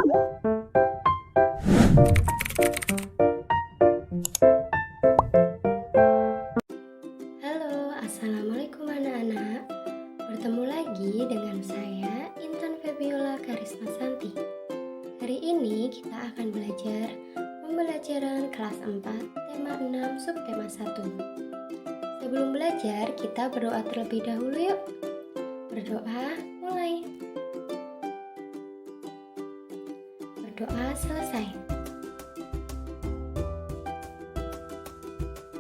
Halo, assalamualaikum anak-anak. Bertemu lagi dengan saya, Intan Febiola Karisma Santi. Hari ini kita akan belajar pembelajaran kelas 4, tema 6, subtema 1. Sebelum belajar, kita berdoa terlebih dahulu yuk. Berdoa, mulai. Berdoa selesai.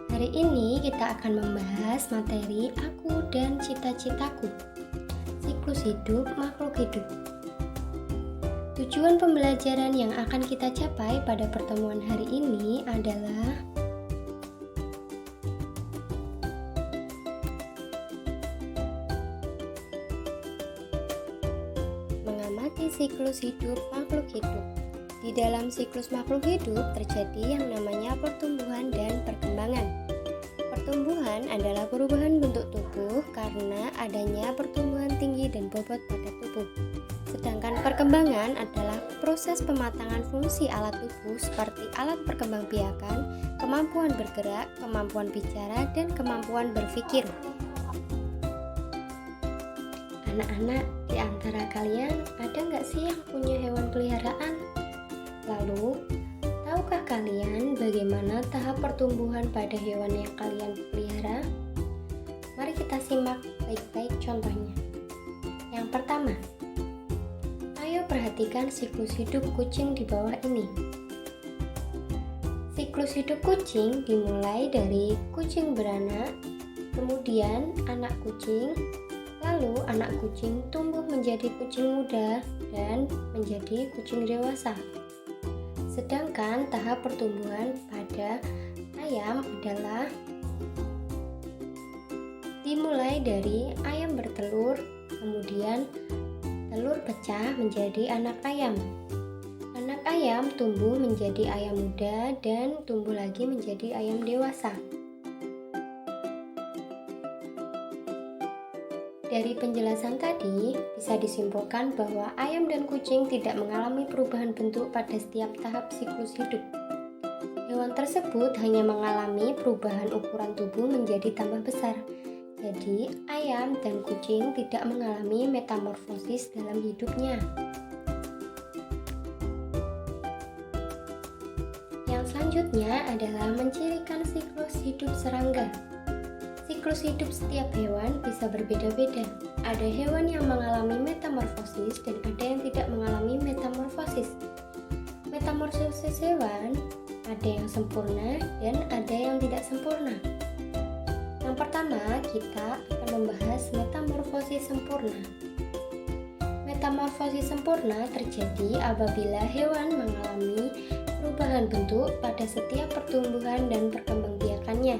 Hari ini kita akan membahas materi Aku dan Cita-citaku, siklus hidup makhluk hidup. Tujuan pembelajaran yang akan kita capai pada pertemuan hari ini adalah mengamati siklus hidup makhluk hidup. Di dalam siklus makhluk hidup terjadi yang namanya pertumbuhan dan perkembangan. Pertumbuhan adalah perubahan bentuk tubuh karena adanya pertumbuhan tinggi dan bobot pada tubuh. Sedangkan perkembangan adalah proses pematangan fungsi alat tubuh seperti alat perkembangbiakan, kemampuan bergerak, kemampuan bicara, dan kemampuan berpikir. Anak-anak, di antara kalian ada nggak sih yang punya hewan peliharaan? Lalu, tahukah kalian bagaimana tahap pertumbuhan pada hewan yang kalian pelihara? Mari kita simak baik-baik contohnya. Yang pertama, ayo perhatikan siklus hidup kucing di bawah ini. Siklus hidup kucing dimulai dari kucing beranak, kemudian anak kucing, lalu anak kucing tumbuh menjadi kucing muda dan menjadi kucing dewasa. Sedangkan tahap pertumbuhan pada ayam adalah dimulai dari ayam bertelur, kemudian telur pecah menjadi anak ayam. Anak ayam tumbuh menjadi ayam muda dan tumbuh lagi menjadi ayam dewasa. Dari penjelasan tadi, bisa disimpulkan bahwa ayam dan kucing tidak mengalami perubahan bentuk pada setiap tahap siklus hidup. Hewan tersebut hanya mengalami perubahan ukuran tubuh menjadi tambah besar. Jadi, ayam dan kucing tidak mengalami metamorfosis dalam hidupnya. Yang selanjutnya adalah mencirikan siklus hidup serangga. Siklus hidup setiap hewan bisa berbeda-beda. Ada hewan yang mengalami metamorfosis dan ada yang tidak mengalami metamorfosis. Metamorfosis hewan ada yang sempurna dan ada yang tidak sempurna. Yang pertama, kita akan membahas metamorfosis sempurna. Metamorfosis sempurna terjadi apabila hewan mengalami perubahan bentuk pada setiap pertumbuhan dan perkembangbiakannya.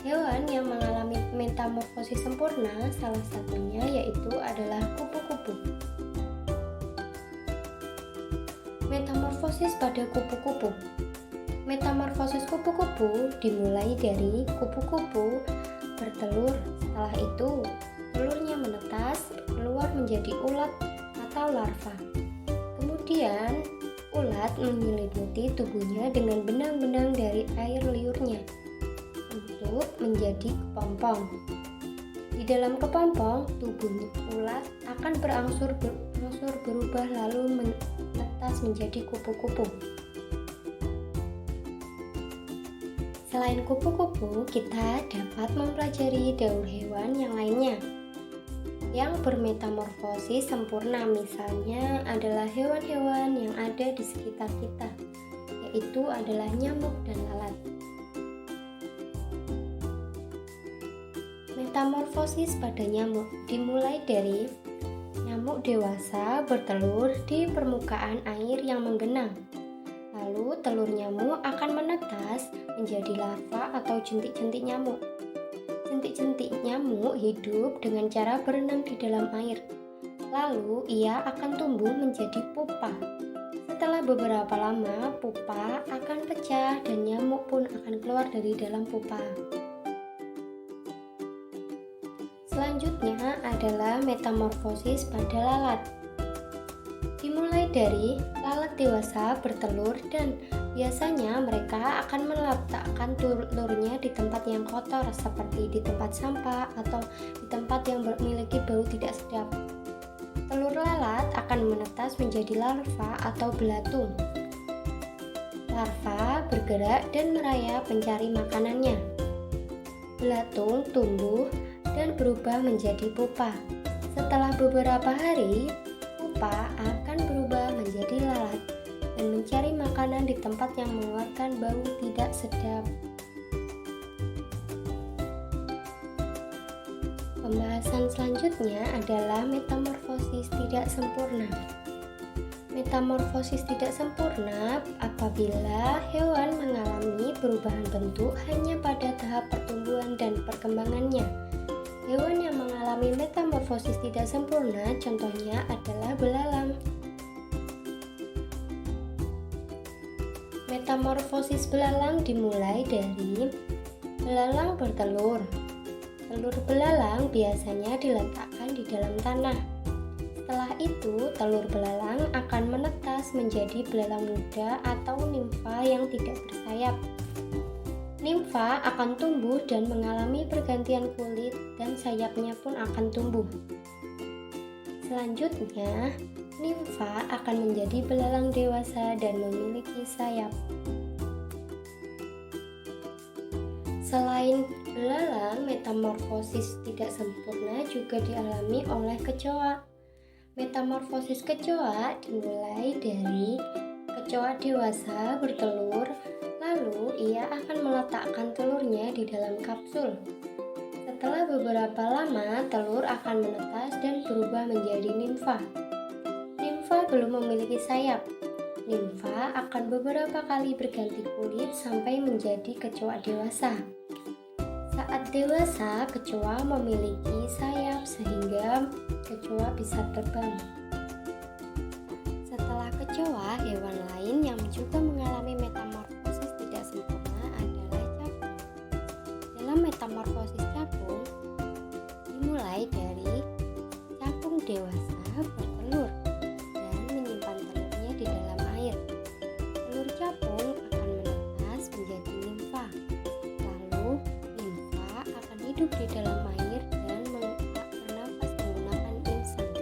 Hewan yang mengalami metamorfosis sempurna salah satunya yaitu adalah kupu-kupu. Metamorfosis pada kupu-kupu. Metamorfosis kupu-kupu dimulai dari kupu-kupu bertelur. Setelah itu, telurnya menetas, keluar menjadi ulat atau larva. Kemudian, ulat menyelimuti tubuhnya dengan benang-benang dari air liurnya untuk menjadi kepompong. Di dalam kepompong, tubuh ulat akan berangsur berubah lalu menetas menjadi kupu-kupu. Selain kupu-kupu, kita dapat mempelajari daur hewan yang lainnya yang bermetamorfosis sempurna, misalnya adalah hewan-hewan yang ada di sekitar kita, yaitu adalah nyamuk dan lalat. Metamorfosis pada nyamuk dimulai dari nyamuk dewasa bertelur di permukaan air yang menggenang. Lalu telur nyamuk akan menetas menjadi larva atau jentik-jentik nyamuk. Jentik-jentik nyamuk hidup dengan cara berenang di dalam air. Lalu ia akan tumbuh menjadi pupa. Setelah beberapa lama, pupa akan pecah dan nyamuk pun akan keluar dari dalam pupa. Selanjutnya adalah metamorfosis pada lalat. Dimulai dari lalat dewasa bertelur dan biasanya mereka akan meletakkan telurnya di tempat yang kotor seperti di tempat sampah atau di tempat yang memiliki bau tidak sedap. Telur lalat akan menetas menjadi larva atau belatung. Larva bergerak dan merayap mencari makanannya. Belatung tumbuh dan berubah menjadi pupa. Setelah beberapa hari, pupa akan berubah menjadi lalat dan mencari makanan di tempat yang mengeluarkan bau tidak sedap. Pembahasan selanjutnya adalah metamorfosis tidak sempurna. Metamorfosis tidak sempurna apabila hewan mengalami perubahan bentuk hanya pada tahap pertumbuhan dan perkembangannya. Hewan yang mengalami metamorfosis tidak sempurna contohnya adalah belalang. Metamorfosis belalang dimulai dari belalang bertelur. Telur belalang biasanya diletakkan di dalam tanah. Setelah itu, telur belalang akan menetas menjadi belalang muda atau nimfa yang tidak bersayap. Nimfa akan tumbuh dan mengalami pergantian kulit dan sayapnya pun akan tumbuh. Selanjutnya, nimfa akan menjadi belalang dewasa dan memiliki sayap. Selain belalang, metamorfosis tidak sempurna juga dialami oleh kecoa. Metamorfosis kecoa dimulai dari kecoa dewasa bertelur, lalu ia akan meletakkan telurnya di dalam kapsul. Setelah beberapa lama, telur akan menetas dan berubah menjadi nimfa. Nimfa belum memiliki sayap. Nimfa akan beberapa kali berganti kulit sampai menjadi kecoa dewasa. Saat dewasa, kecoa memiliki sayap sehingga kecoa bisa terbang. Setelah kecoa, hewan lain yang juga mengalami metamorfosis tidak sempurna adalah capung. Dalam metamorfosis capung, dimulai dari capung dewasa bertelur dan menyimpan telurnya di dalam air. Telur capung akan menetas menjadi nimfa. Lalu, nimfa akan hidup di dalam air dan bernafas menggunakan insang.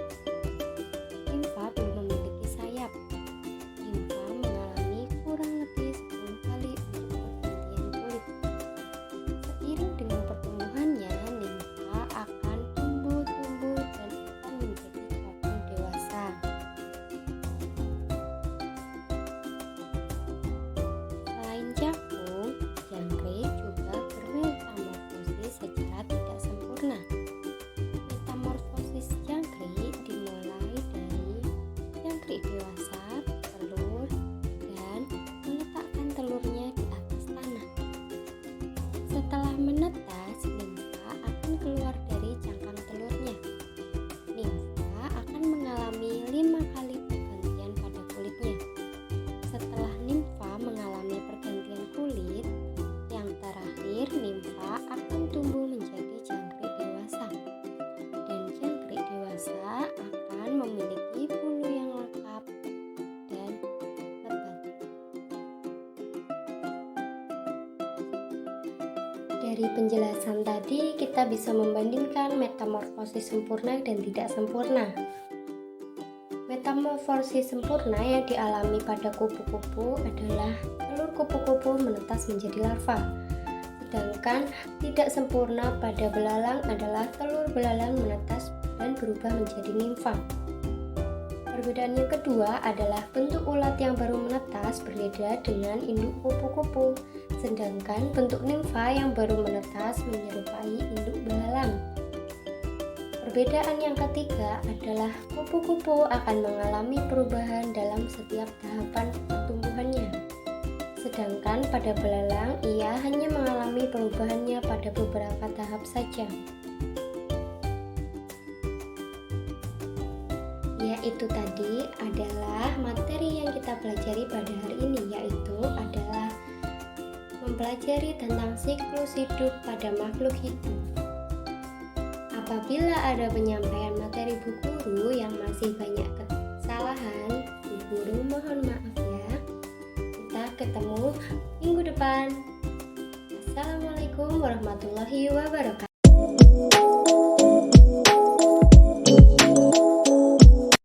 Nimfa belum memiliki sayap. Nimfa mengalami kurang lebih 10 kali untuk pergantian kulit. Seiring dengan pertumbuhannya, nimfa akan tumbuh dan akan menjadi capung dewasa. Selain capung, jangkrik juga bermetamorfosis secara tidak sempurna. Metamorfosis jangkrik dimulai dari jangkrik dewasa bertelur dan meletakkan telurnya di atas tanah. Setelah menetas, nimfa akan keluar dari cangkang telurnya. Nimfa akan mengalami 5 kali pergantian pada kulitnya. Setelah nimfa mengalami pergantian kulit, yang terakhir nimfa akan tumbuh menjadi jangkrik dewasa. Dan jangkrik dewasa akan memiliki bulu yang lengkap dan lebat. Dari penjelasan tadi, kita bisa membandingkan metamorfosis sempurna dan tidak sempurna. Metamorfosis sempurna yang dialami pada kupu-kupu adalah telur kupu-kupu menetas menjadi larva. Sedangkan tidak sempurna pada belalang adalah telur belalang menetas dan berubah menjadi nimfa. Perbedaan yang kedua adalah bentuk ulat yang baru menetas berbeda dengan induk kupu-kupu, sedangkan bentuk nimfa yang baru menetas menyerupai induk belalang. Perbedaan yang ketiga adalah kupu-kupu akan mengalami perubahan dalam setiap tahapan pertumbuhannya. Sedangkan pada belalang, ia hanya mengalami perubahannya pada beberapa tahap saja. Yaitu tadi adalah materi yang kita pelajari pada hari ini, yaitu adalah mempelajari tentang siklus hidup pada makhluk hidup. Apabila ada penyampaian materi bu guru yang masih banyak kesalahan, keliru mohon maaf ya. Kita ketemu minggu depan. Assalamualaikum warahmatullahi wabarakatuh.